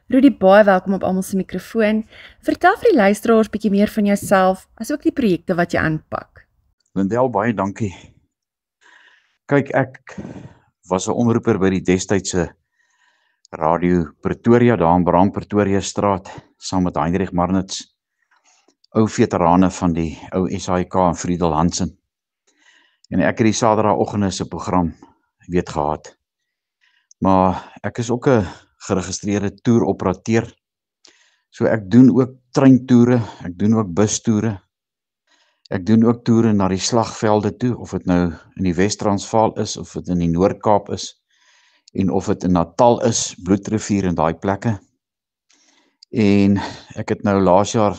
Rudy, baie welkom op almal se mikrofoon. Vertel vir die luisteraars bietjie meer van jouself, asook die projekte wat jy aanpak. Lindel, baie dankie. Kyk, ek was 'n omroeper by die destydse Radio Pretoria, daar in Brand Pretoria straat, saam met Heinrich Marnitz, ou veterane van die ou SAIK en Friedel Hansen. En ek het die Saterdagoggende se program gehad. Maar ek is ook 'n geregistreerde toeroperateur. So ek doen ook treintoere, ek doen ook bustoere. Ek doen ook toere na die slagvelde toe, of dit nou in die Wes-Transvaal is, of dit in die Noord-Kaap is, en of dit in Natal is, Bloedrivier en daai plekke. En ek het nou laas jaar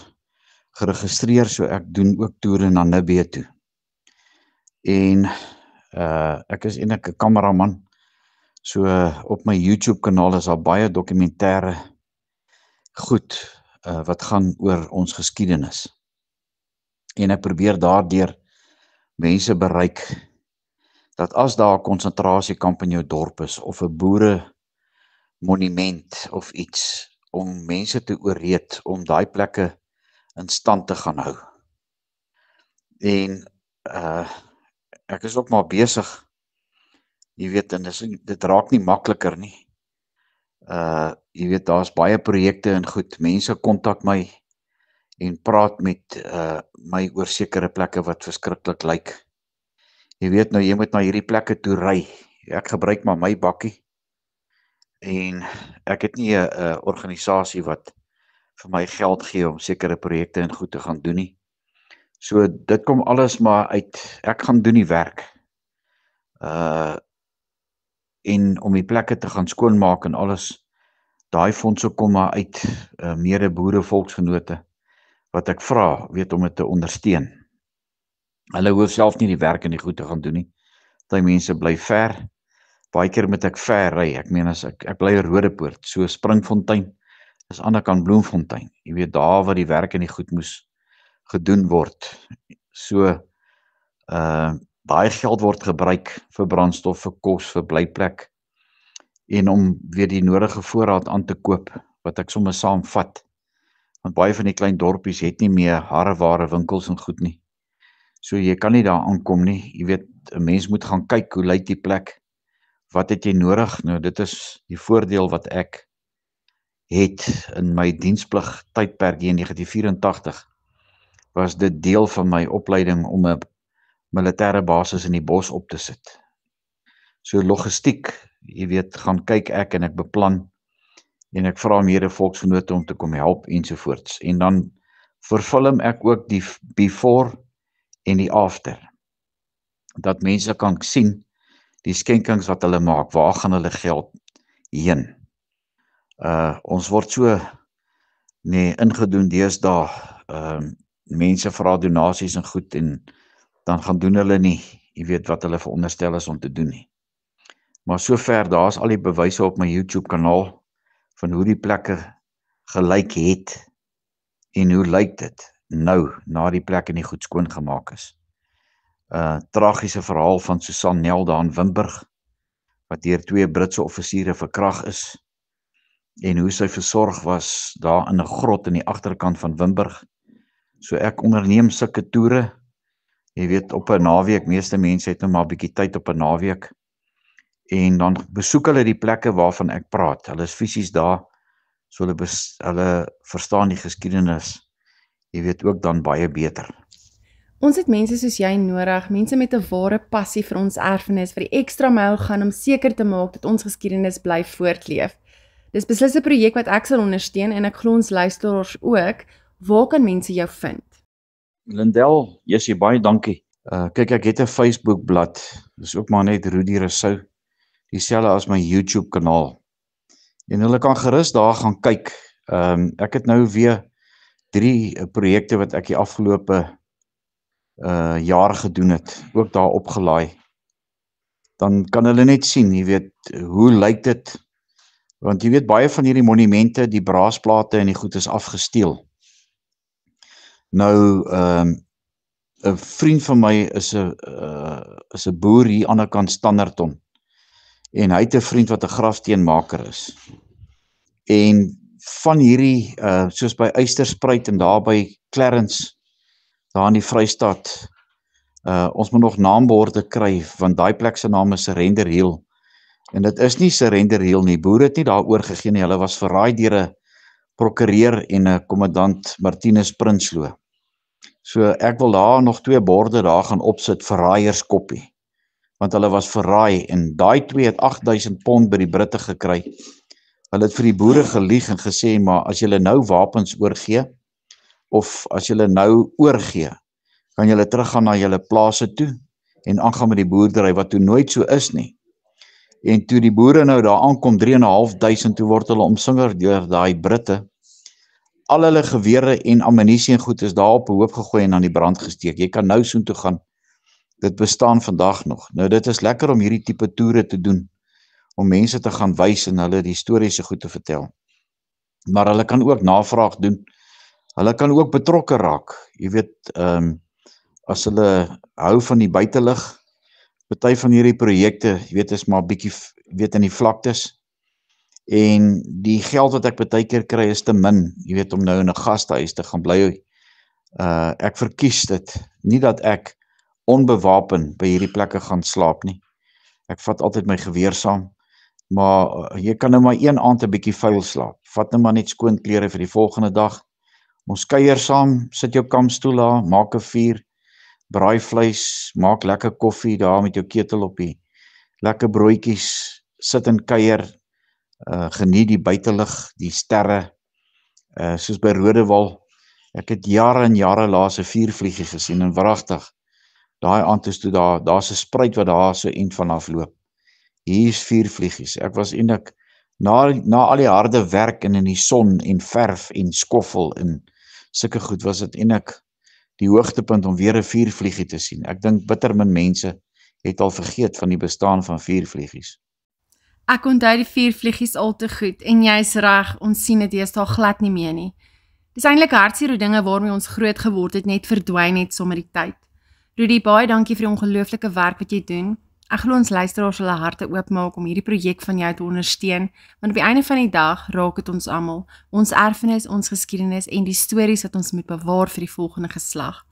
geregistreer, so ek doen ook toere na Namibië toe. En ek is eintlik 'n kameraman, so op my YouTube kanaal is daar baie dokumentêre goed wat gaan oor ons geskiedenis. En ek probeer daardeur mense bereik, dat as daar 'n konsentrasiekamp in jou dorp is, of 'n boere monument of iets, om mense te ooreed, om daai plekke in stand te gaan hou. En ek is ook maar besig, jy weet, en dit raak nie makliker nie. Jy weet, daar's baie projekte en goed, mense kontak my, en praat met my oor sekere plekke wat verskriklik lyk. Jy weet nou, jy moet na hierdie plekke toe ry. Ek gebruik maar my bakkie. En ek het nie 'n organisasie wat vir my geld gee om sekere projekte en goed te gaan doen nie. So dit kom alles maar uit, ek gaan doen die werk. En om die plekke te gaan skoonmaak en alles, daai fondse kom maar uit mede boere volksgenote, wat ek vra, weet, om dit te ondersteun. Hulle hoef self nie die werk en die goed te gaan doen nie. Die mense bly ver. Baie keer moet ek ver ry. Ek meen, as ek bly in Rodepoort, so Springfontein, is aan die kant Bloemfontein. Jy weet, daar waar die werk en die goed moes gedoen word. So, baie geld word gebruik vir brandstof, vir kos, vir blyplek, en om weer die nodige voorraad aan te koop, wat ek sommer saamvat. Want baie van die klein dorpies het nie meer harreware winkels en goed nie. So jy kan nie daar aankom nie. Jy weet, 'n mens moet gaan kyk, hoe lyk die plek? Wat het jy nodig? Nou, dit is die voordeel wat ek het in my diensplig tydperk hier in 1984. Was dit deel van my opleiding om 'n militêre basis in die bos op te sit. So logistiek, jy weet, gaan kyk ek en ek beplan, en ek vra mede volksgenote om te kom help ensovoorts. En dan vervilm ek ook die before en die after. Dat mense kan sien die skenkings wat hulle maak, waar gaan hulle geld heen. Ons word so ingedoen deesdae, mense vra donasies en goed, en dan gaan doen hulle nie, jy weet wat hulle veronderstel is om te doen nie. Maar sover, daar is al die bewyse op my YouTube kanaal, van hoe die plekke gelyk het, en hoe lyk dit nou, na die plekke nie goed skoongemaak is. Tragiese verhaal van Susan Nel daar in Wimburg, wat deur 2 Britse offisiere verkrag is, en hoe sy versorg was daar in 'n grot in die agterkant van Wimburg. So ek onderneem sulke toere, jy weet, op 'n naweek, meeste mense het nou maar 'n bietjie tyd op 'n naweek, en dan besoek hulle die plekke waarvan ek praat. Hulle is fisies daar, so hulle verstaan die geskiedenis, jy weet, ook dan baie beter. Ons het mense soos jy nodig, mense met 'n ware passie vir ons erfenis, vir die ekstra myl gaan om seker te maak dat ons geskiedenis bly voortleef. Dis beslis 'n projek wat ek sal ondersteun, en ek glo ons luisteraars ook. Waar kan mense jou vind? Lindel, Jessie, baie dankie. Kyk, ek het 'n Facebook blad, dis ook maar net Rudy Rousseau, dieselfde as my YouTube kanaal. En hulle kan gerus daar gaan kyk. Ek het nou weer 3 projekte wat ek die afgelope jaar gedoen het, ook daar opgelaai. Dan kan hulle net sien, jy weet, hoe lyk dit? Want jy weet, baie van hierdie monumente, die braasplate en die goed is afgesteel. Nou, 'n vriend van my is 'n boer hier aan die kant Standerton. En hy het 'n vriend wat 'n grafsteenmaker is. En van hierdie, soos by Eysterspruit en daar by Clarence, daar in die Vrystaat, ons moet nog naamborde kry, want daai plek se naam is Surrender Hill. En dit is nie Surrender Hill nie, boere het nie daar oorgegee nie, hulle was verraai deur 'n prokureur en 'n kommandant Martinus Prinsloo. So ek wil daar nog 2 borde daar gaan opsit, verraaiërskoppie, want hulle was verraai en daai 2 het 8000 pond by die Britte gekry. Hulle het vir die boere gelieg en gesê, maar as julle nou wapens oorgee, of as julle nou oorgee, kan julle teruggaan na julle plase toe en aangaan met die boerdery, wat toe nooit so is nie. En toe die boere nou daar aankom, 3.500, toe word hulle omsingel deur daai Britte. Al hulle gewere en ammunisie en goed is daar op 'n hoop gegooi en aan die brand gesteek. Jy kan nou soontoe gaan. Dit bestaan vandag nog. Nou dit is lekker om hierdie tipe toere te doen, om mense te gaan wys en hulle die historiese goed te vertel. Maar hulle kan ook navraag doen. Hulle kan ook betrokke raak. Jy weet, as hulle hou van die buitelug, party van hierdie projekte, jy weet, is maar bietjie, weet, in die vlaktes. En die geld wat ek partykeer kry is te min, jy weet, om nou in 'n gastehuis te gaan bly. Ek verkies dit. Nie dat ek onbewapen by hierdie plekke gaan slaap nie. Ek vat altyd my geweer saam. Maar jy kan nou maar een aand 'n bietjie vuil slaap. Vat nou maar net skoon klere vir die volgende dag. Ons kuier saam, sit jou kampstoel daar, maak 'n vuur, braai vleis, maak lekker koffie daar met jou ketel op die lekker broodjies, sit en kuier, geniet die buitelug, die sterre, soos by Rodewal. Ek het jare en jare laas 'n vuurvliegie gesien en wragtig, daai aand is toe daar's 'n spruit wat daar so end van afloop. Hier is vuurvliegies. Ek was eintlik na al die harde werk en in die son en verf en skoffel en sulke goed, was dit eintlik die hoogtepunt om weer 'n vuurvliegie te sien. Ek dink bitter min mense het al vergeet van die bestaan van vuurvliegies. Ek onthou die vuurvliegies al te goed en jy's reg, ons sien dit deesdae glad nie meer nie. Dis eintlik hartseer hoe dinge waarmee ons groot geword het net verdwyn het sommer die tyd. Rudy, baie dankie vir die ongelooflike werk wat jy doen. Ek glo ons luisteraars hulle harte oopmaak om hierdie projek van jou te ondersteun, want op die einde van die dag raak dit ons almal, ons erfenis, ons geskiedenis en die stories wat ons moet bewaar vir die volgende geslag.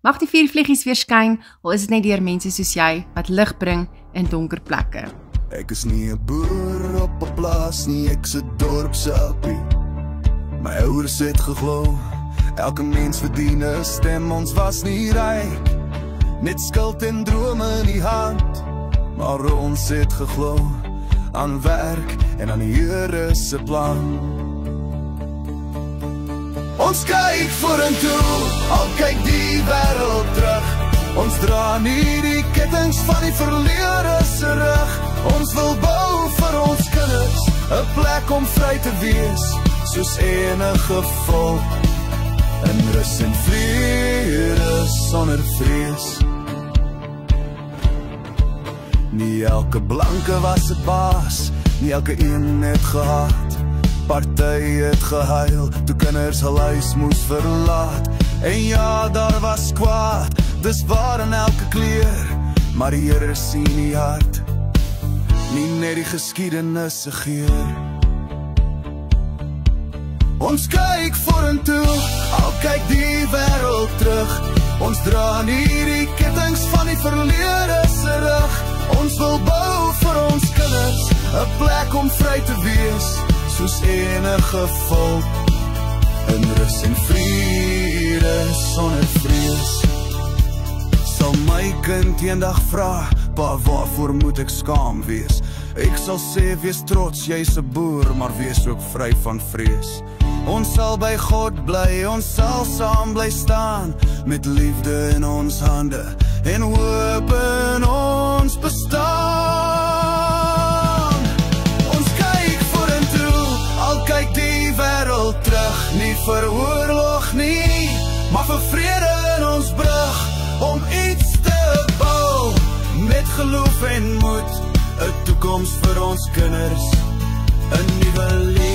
Mag die vuurvliegies weer skyn, al is dit net deur mense soos jy wat lig bring in donker plekke. Ek is nie 'n boer op 'n plaas nie, ek's 'n dorpsappie. My ouers het geglo, elke mens verdien 'n stem, ons was nie ryk, net skuld en drome in die hand. Maar ons het geglo aan werk en aan die Here se plan. Ons kyk vorentoe, al kyk die wêreld terug. Ons dra nie die kettinge van die verlede se rug. Ons wil bou vir ons kinders 'n plek om vry te wees, soos enige volk, in rus en vrede sonder vrees. Nie elke blanke was 'n baas, nie elke een het gehaat. Party het gehuil toe kinders hul huis moes verlaat. En ja, daar was kwaad, dis waar in elke kleur, maar die Here sien die hart, nie net die geskiedenis se geur. Ons kyk vorentoe, al kyk die wêreld terug. Ons dra nie die kettinge van die verlede se rug. Ons wil bou vir ons kinders 'n plek om vry te wees, soos enige volk, in rus en vrede sonder vrees. Sal my kind eendag vra, pa, waarvoor moet ek skaam wees? Ek sal sê, wees trots, jy's 'n boer, maar wees ook vry van vrees. Ons sal by God bly, ons sal saam bly staan, met liefde in ons hande en hoop in ons bestaan. Ons kyk vorentoe, al kyk die wêreld terug, nie vir oorlog nie, maar vir vrede in ons brug, om iets te bou, met geloof en moed, 'n toekoms vir ons kinders, 'n nuwe lewe.